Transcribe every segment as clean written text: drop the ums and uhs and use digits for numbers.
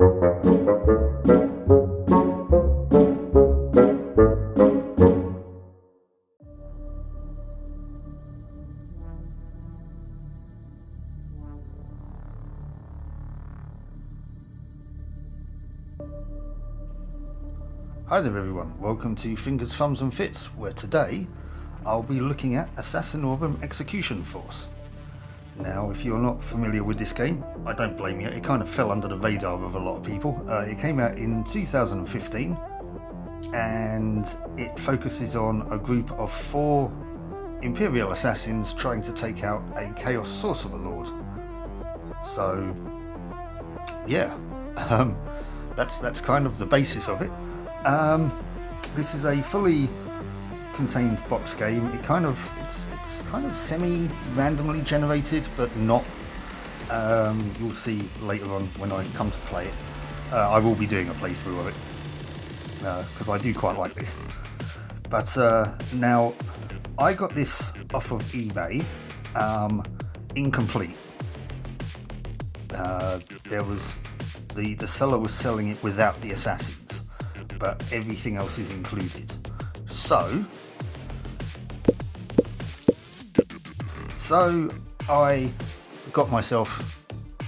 Hi there everyone, welcome to Fingers, Thumbs and Fits, where today I'll be looking at Assassinorum Execution Force. Now, if you're not familiar with this game, I don't blame you, it kind of fell under the radar of a lot of people. It came out in 2015 and it focuses on a group of 4 Imperial Assassins trying to take out a Chaos Sorcerer Lord. So, yeah, that's kind of the basis of it. This is a fully contained box game. It's kind of semi-randomly generated, but not. You'll see later on when I come to play it. I will be doing a playthrough of it because I do quite like this. But now I got this off of eBay, incomplete. There was the seller was selling it without the assassins, but everything else is included. So I got myself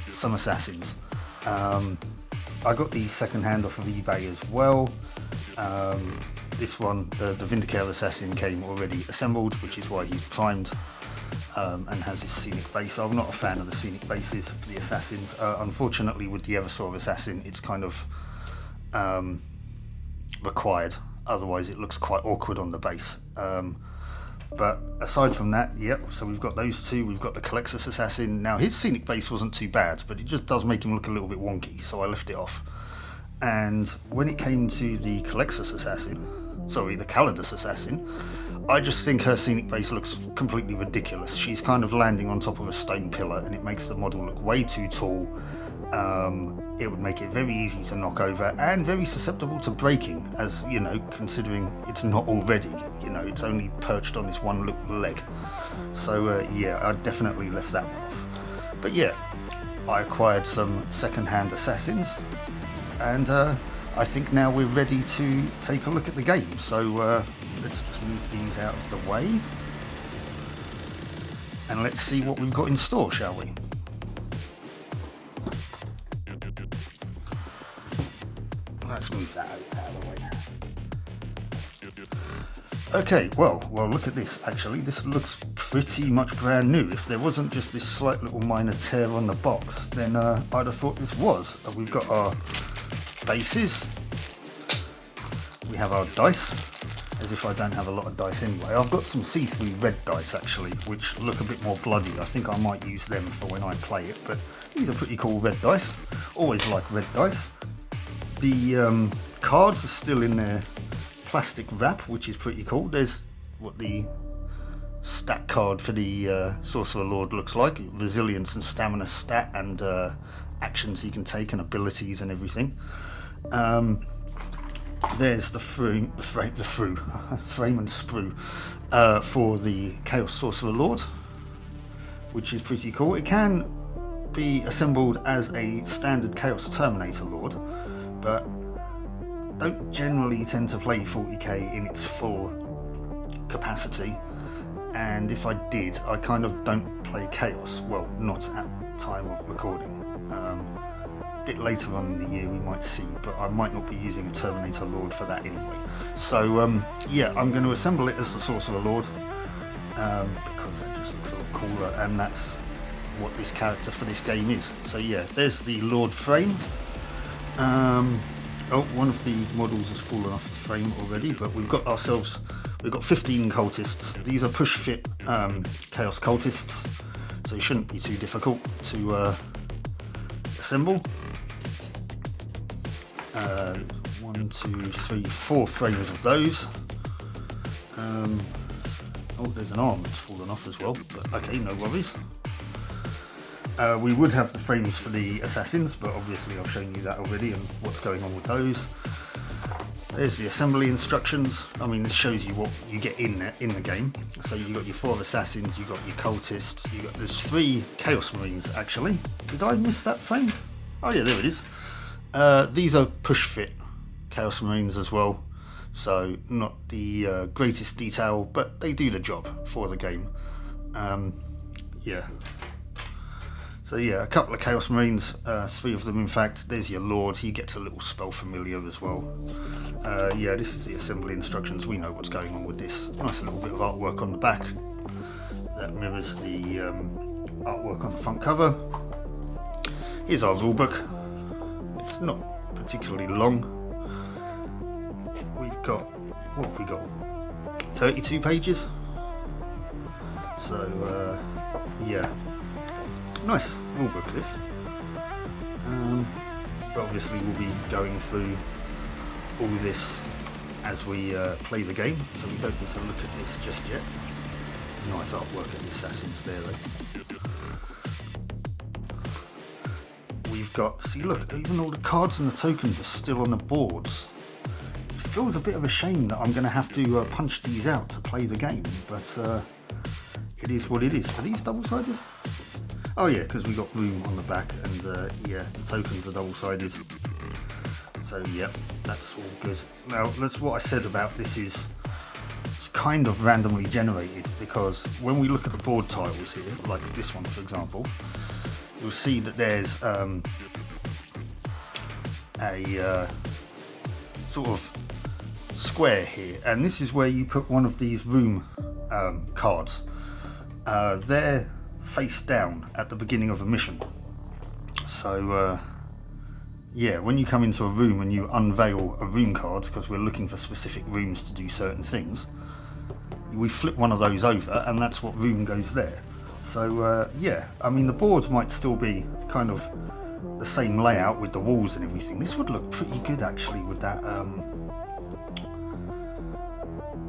some assassins. I got these second-hand off of eBay as well. This one, the Vindicare assassin, came already assembled, which is why he's primed and has his scenic base. I'm not a fan of the scenic bases for the assassins. Unfortunately, with the Eversaw assassin, it's kind of required, otherwise it looks quite awkward on the base. But aside from that, yep, so we've got those two. We've got the Calexis assassin. Now his scenic base wasn't too bad, but it just does make him look a little bit wonky, so I left it off. And when it came to the Calexis assassin, sorry, the Calidus assassin, I just think her scenic base looks completely ridiculous. She's kind of landing on top of a stone pillar and it makes the model look way too tall. It would make it very easy to knock over and very susceptible to breaking, as you know, considering it's not already, you know, it's only perched on this one little leg. So yeah, I definitely left that one off. But yeah, I acquired some second-hand assassins, and I think now we're ready to take a look at the game. So let's move these out of the way and let's see what we've got in store, shall we? Let's move that out of the way. Okay, well, look at this. Actually, this looks pretty much brand new. If there wasn't just this slight little minor tear on the box, then I'd have thought this was. We've got our bases. We have our dice, as if I don't have a lot of dice anyway. I've got some C3 red dice, actually, which look a bit more bloody. I think I might use them for when I play it, but these are pretty cool red dice. Always like red dice. The cards are still in their plastic wrap, which is pretty cool. There's what the stat card for the Sorcerer Lord looks like. Resilience and stamina stat, and actions he can take and abilities and everything. There's the frame and sprue for the Chaos Sorcerer Lord, which is pretty cool. It can be assembled as a standard Chaos Terminator Lord, but don't generally tend to play 40k in its full capacity, and if I did, I kind of don't play Chaos. Well, not at time of recording. A bit later on in the year we might see, but I might not be using a Terminator Lord for that anyway. So yeah, I'm going to assemble it as the Sorcerer Lord because that just looks a lot cooler, and that's what this character for this game is. So yeah, there's the Lord frame. Oh, one of the models has fallen off the frame already, but we've got 15 cultists. These are push fit Chaos cultists, so it shouldn't be too difficult to assemble. 1, 2, 3, 4 frames of those. Oh, there's an arm that's fallen off as well, but okay, no worries. We would have the frames for the assassins, but obviously I've shown you that already and what's going on with those. There's the assembly instructions. I mean, this shows you what you get in the game. So you got your 4 assassins, you got your cultists, there's 3 Chaos Marines actually. Did I miss that frame? Oh yeah, there it is. These are push fit Chaos Marines as well, so not the greatest detail, but they do the job for the game. Yeah. So yeah, a couple of Chaos Marines, 3 of them in fact. There's your Lord, he gets a little spell familiar as well. Yeah, this is the assembly instructions, we know what's going on with this. Nice little bit of artwork on the back that mirrors the artwork on the front cover. Here's our rulebook. It's not particularly long. We've got, what have we got? 32 pages. So yeah, nice rulebook this. But obviously we'll be going through all this as we play the game, so we don't need to look at this just yet. Nice artwork of the Assassins there though. We've got, see look, even all the cards and the tokens are still on the boards. It feels a bit of a shame that I'm going to have to punch these out to play the game, but it is what it is. Are these double-sided? Oh yeah, because we got room on the back, and yeah, the tokens are double-sided. So yeah, that's all good. Now, that's what I said about this is it's kind of randomly generated, because when we look at the board tiles here, like this one for example, you'll see that there's a sort of square here, and this is where you put one of these room cards. They're face down at the beginning of a mission. So yeah, when you come into a room and you unveil a room card, because we're looking for specific rooms to do certain things, we flip one of those over and that's what room goes there. So yeah, I mean the board might still be kind of the same layout with the walls and everything. This would look pretty good actually with that,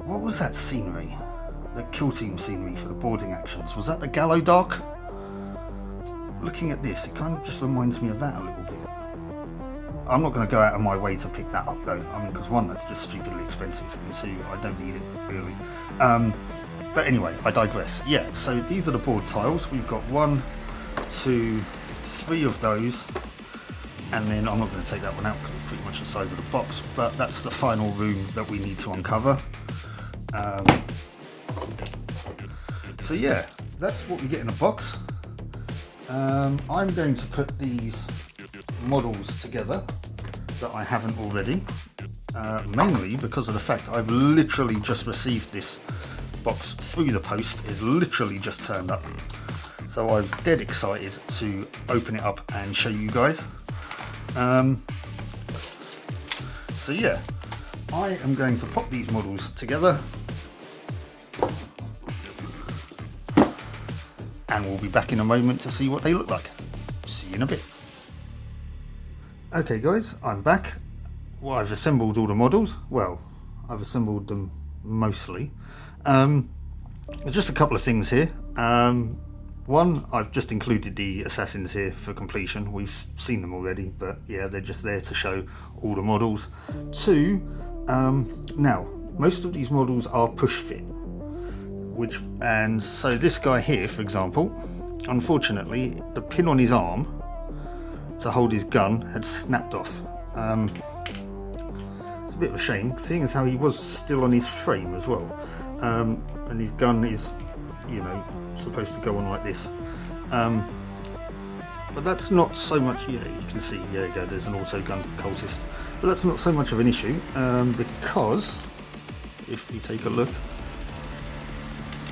what was that scenery? The kill team scenery for the boarding actions. Was that the Gallow Dark? Looking at this, it kind of just reminds me of that a little bit. I'm not going to go out of my way to pick that up though. I mean, because one, that's just stupidly expensive, and two, I don't need it really. But anyway, I digress. Yeah, so these are the board tiles. We've got 1, 2, 3 of those, and then I'm not going to take that one out because it's pretty much the size of the box, but that's the final room that we need to uncover. So yeah, that's what we get in a box. I'm going to put these models together that I haven't already, mainly because of the fact I've literally just received this box through the post. It's literally just turned up, so I was dead excited to open it up and show you guys. So yeah, I am going to pop these models together and we'll be back in a moment to see what they look like. See you in a bit. Okay guys, I'm back. Well, I've assembled all the models. Well, I've assembled them mostly. Just a couple of things here. One, I've just included the assassins here for completion. We've seen them already, but yeah, they're just there to show all the models. Two, now, most of these models are push fit. And so this guy here, for example, unfortunately, the pin on his arm to hold his gun had snapped off. It's a bit of a shame, seeing as how he was still on his frame as well. And his gun is, you know, supposed to go on like this. But that's not so much, yeah, you can see, there you go, there's an auto gun cultist. But that's not so much of an issue, because if we take a look,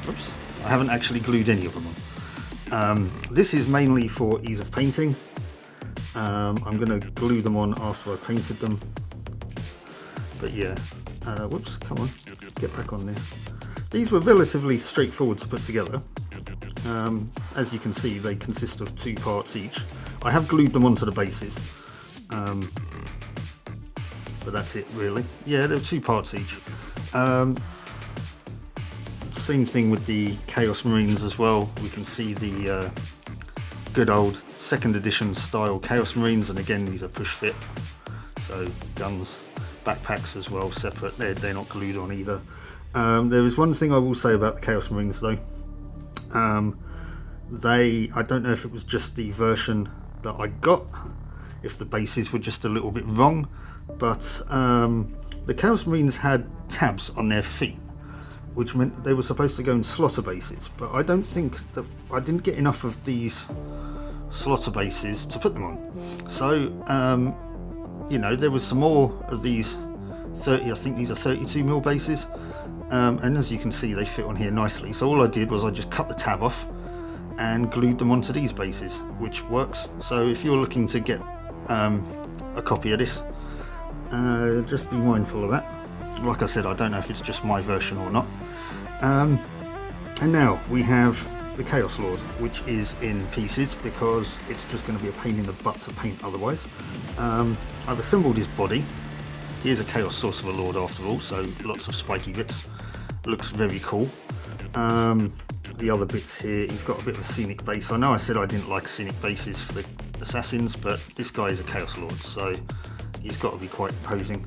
oops, I haven't actually glued any of them on. This is mainly for ease of painting. I'm going to glue them on after I painted them. But yeah, whoops, come on, get back on there. These were relatively straightforward to put together. As you can see, they consist of 2 parts each. I have glued them onto the bases, but that's it really. Yeah, they're 2 parts each. Same thing with the Chaos Marines as well. We can see the good old 2nd edition style Chaos Marines, and again these are push fit. So guns, backpacks as well, separate. They're not glued on either. There is one thing I will say about the Chaos Marines though. I don't know if it was just the version that I got. if the bases were just a little bit wrong, but the Chaos Marines had tabs on their feet, which meant that they were supposed to go in slaughter bases, but I don't think that I didn't get enough of these slaughter bases to put them on. So you know, there was some more of these 30, I think these are 32mm bases, and as you can see they fit on here nicely. So all I did was I just cut the tab off and glued them onto these bases, which works. So if you're looking to get a copy of this, just be mindful of that. Like I said, I don't know if it's just my version or not. And now we have the Chaos Lord, which is in pieces because it's just going to be a pain in the butt to paint otherwise. I've assembled his body. He is a Chaos Sorcerer Lord after all, so lots of spiky bits. Looks very cool. The other bits here, he's got a bit of a scenic base. I know I said I didn't like scenic bases for the Assassins, but this guy is a Chaos Lord, so he's got to be quite imposing.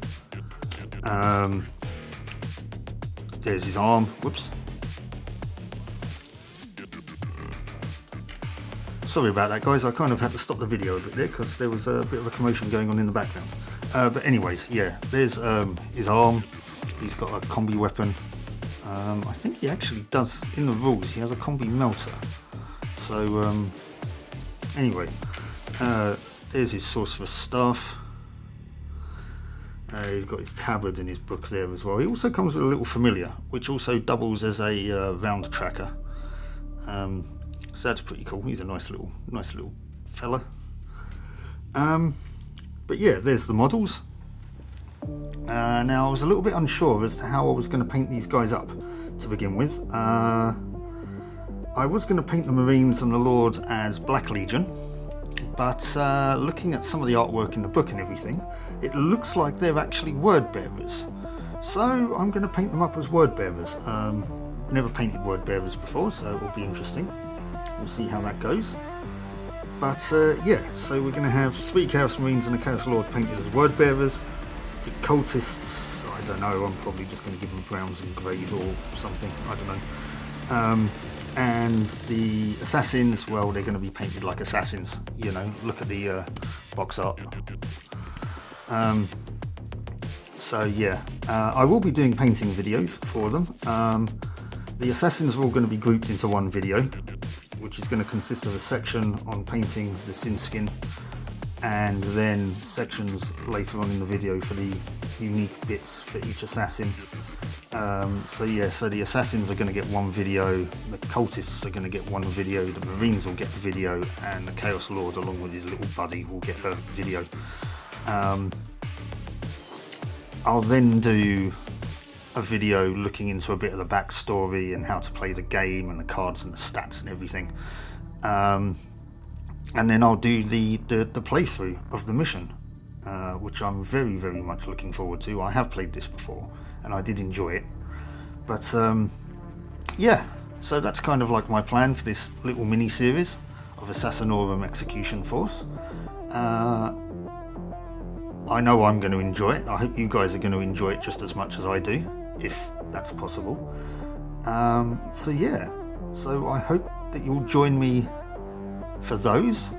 There's his arm. Whoops. Sorry about that, guys. I kind of had to stop the video a bit there because there was a bit of a commotion going on in the background. But anyways, yeah, there's his arm. He's got a combi weapon. I think he actually does, in the rules, he has a combi melter. So, anyway, there's his sorcerer's staff. He's got his tabard in his book there as well. He also comes with a little familiar, which also doubles as a round tracker. So that's pretty cool. He's a nice little fella. But yeah, there's the models. Now I was a little bit unsure as to how I was going to paint these guys up to begin with. I was going to paint the Marines and the Lords as Black Legion, but looking at some of the artwork in the book and everything, it looks like they're actually word bearers. So I'm going to paint them up as word bearers. Never painted word bearers before, so it will be interesting. We'll see how that goes. But yeah, so we're going to have 3 Chaos Marines and a Chaos Lord painted as word bearers. The cultists, I don't know, I'm probably just going to give them browns and greys or something, I don't know. And the assassins, well, they're going to be painted like assassins, you know, look at the box art. So yeah, I will be doing painting videos for them. The assassins are all going to be grouped into one video, which is going to consist of a section on painting the sin skin, and then sections later on in the video for the unique bits for each assassin. So yeah, so the assassins are going to get one video, the cultists are going to get one video, the Marines will get the video, and the Chaos Lord along with his little buddy will get a video. I'll then do a video looking into a bit of the backstory and how to play the game and the cards and the stats and everything. And then I'll do the playthrough of the mission, which I'm very, very much looking forward to. I have played this before and I did enjoy it. But yeah, so that's kind of like my plan for this little mini series of Assassinorum Execution Force. I know I'm going to enjoy it. I hope you guys are going to enjoy it just as much as I do, if that's possible. So yeah, so I hope that you'll join me for those.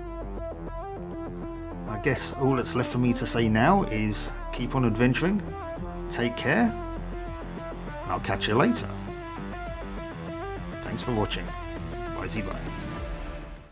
I guess all that's left for me to say now is keep on adventuring, take care, and I'll catch you later. Thanks for watching. Bye-bye.